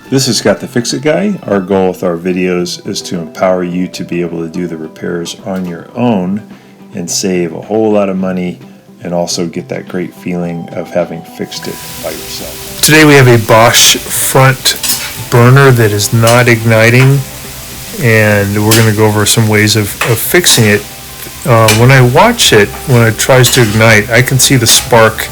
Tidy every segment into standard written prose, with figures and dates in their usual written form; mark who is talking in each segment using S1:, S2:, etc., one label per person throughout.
S1: This is Scott the Fix-It Guy. Our goal with our videos is to empower you to be able to do the repairs on your own and save a whole lot of money and also get that great feeling of having fixed it by yourself.
S2: Today we have a Bosch front burner that is not igniting, and we're going to go over some ways of fixing it. When I watch it, when it tries to ignite, I can see the spark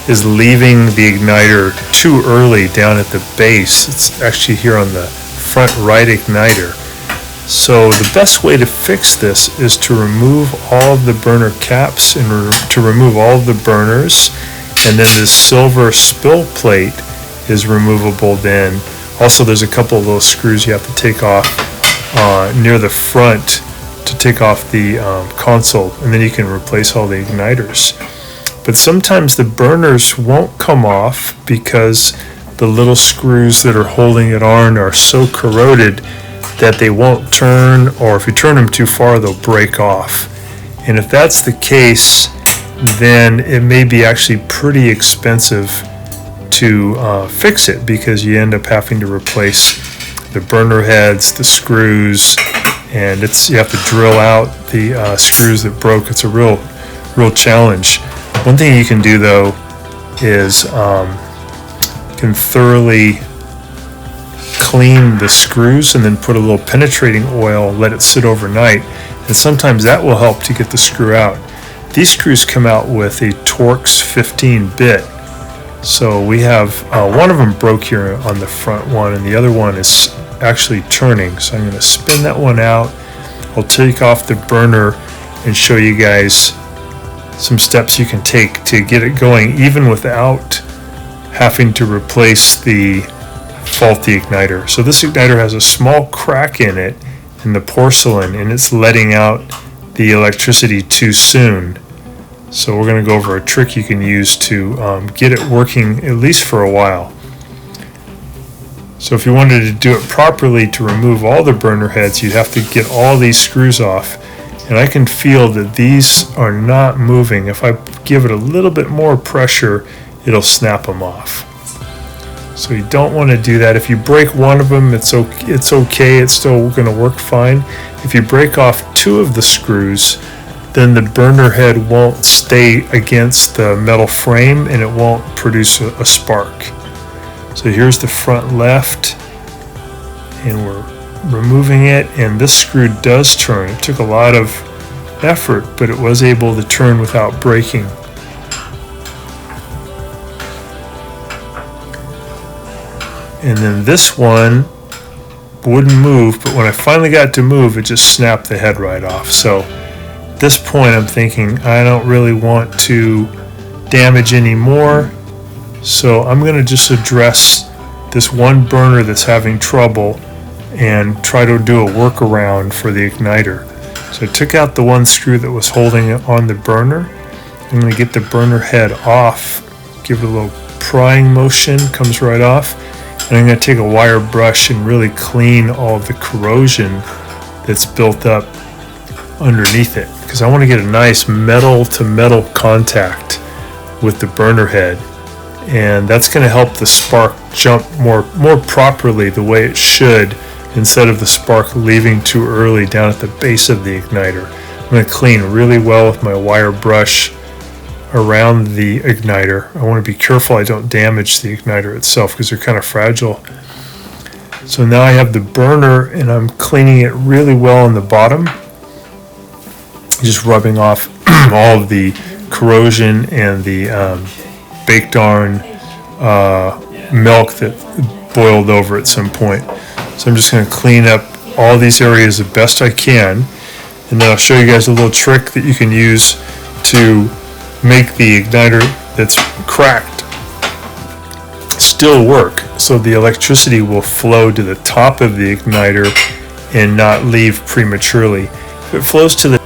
S2: is leaving the igniter too early down at the base. It's actually here on the front right igniter. So the best way to fix this is to remove all of the burner caps and to remove all of the burners, and then this silver spill plate is removable then. Also, there's a couple of little screws you have to take off near the front to take off the console, and then you can replace all the igniters. But sometimes the burners won't come off because the little screws that are holding it on are so corroded that they won't turn, or if you turn them too far, they'll break off. And if that's the case, then it may be actually pretty expensive to fix it, because you end up having to replace the burner heads, the screws, and you have to drill out the screws that broke. It's a real challenge. One thing you can do though is can thoroughly clean the screws and then put a little penetrating oil, let it sit overnight, and sometimes that will help to get the screw out. These screws come out with a Torx 15-bit, so we have one of them broke here on the front one, and the other one is actually turning. So I'm going to spin that one out. I'll take off the burner and show you guys some steps you can take to get it going even without having to replace the faulty igniter. So this igniter has a small crack in it, in the porcelain, and it's letting out the electricity too soon. So we're going to go over a trick you can use to get it working at least for a while. So if you wanted to do it properly, to remove all the burner heads, you'd have to get all these screws off. And I can feel that these are not moving. If I give it a little bit more pressure, it'll snap them off. So you don't want to do that. If you break one of them, it's okay. It's still going to work fine. If you break off two of the screws, then the burner head won't stay against the metal frame and it won't produce a spark. So here's the front left, and we're removing it, and this screw does turn. It took a lot of effort, but it was able to turn without breaking. And then this one wouldn't move, but when I finally got to move, it just snapped the head right off. So at this point I'm thinking I don't really want to damage any more, so I'm going to just address this one burner that's having trouble and try to do a workaround for the igniter. So I took out the one screw that was holding it on the burner. I'm going to get the burner head off, give it a little prying motion, comes right off, and I'm going to take a wire brush and really clean all of the corrosion that's built up underneath it, because I want to get a nice metal to metal contact with the burner head, and that's going to help the spark jump more properly the way it should, instead of the spark leaving too early down at the base of the igniter. I'm going to clean really well with my wire brush around the igniter. I want to be careful I don't damage the igniter itself, because they're kind of fragile. So now I have the burner and I'm cleaning it really well on the bottom, just rubbing off all of the corrosion and the baked iron milk that boiled over at some point. So I'm just going to clean up all these areas the best I can, and then I'll show you guys a little trick that you can use to make the igniter that's cracked still work, so the electricity will flow to the top of the igniter and not leave prematurely. If it flows to the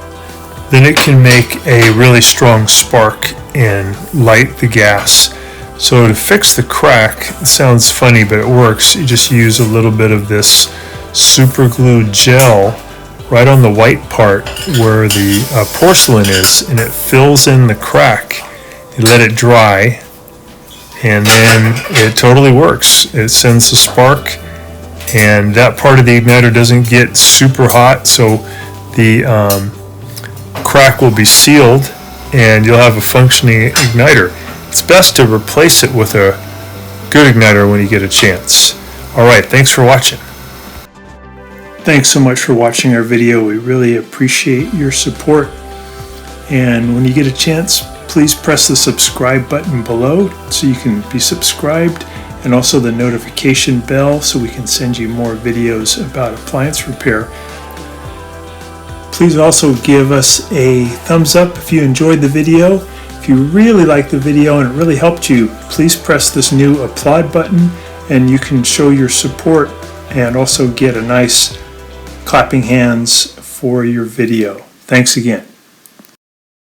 S2: then it can make a really strong spark and light the gas. So to fix the crack, it sounds funny, but it works. You just use a little bit of this super glue gel right on the white part where the porcelain is, and it fills in the crack. You let it dry, and then it totally works. It sends a spark, and that part of the igniter doesn't get super hot, so the crack will be sealed and you'll have a functioning igniter. It's best to replace it with a good igniter when you get a chance. Alright, thanks for watching.
S1: Thanks so much for watching our video. We really appreciate your support. And when you get a chance, please press the subscribe button below so you can be subscribed, and also the notification bell so we can send you more videos about appliance repair. Please also give us a thumbs up if you enjoyed the video. If you really liked the video and it really helped you, please press this new applaud button and you can show your support and also get a nice clapping hands for your video. Thanks again.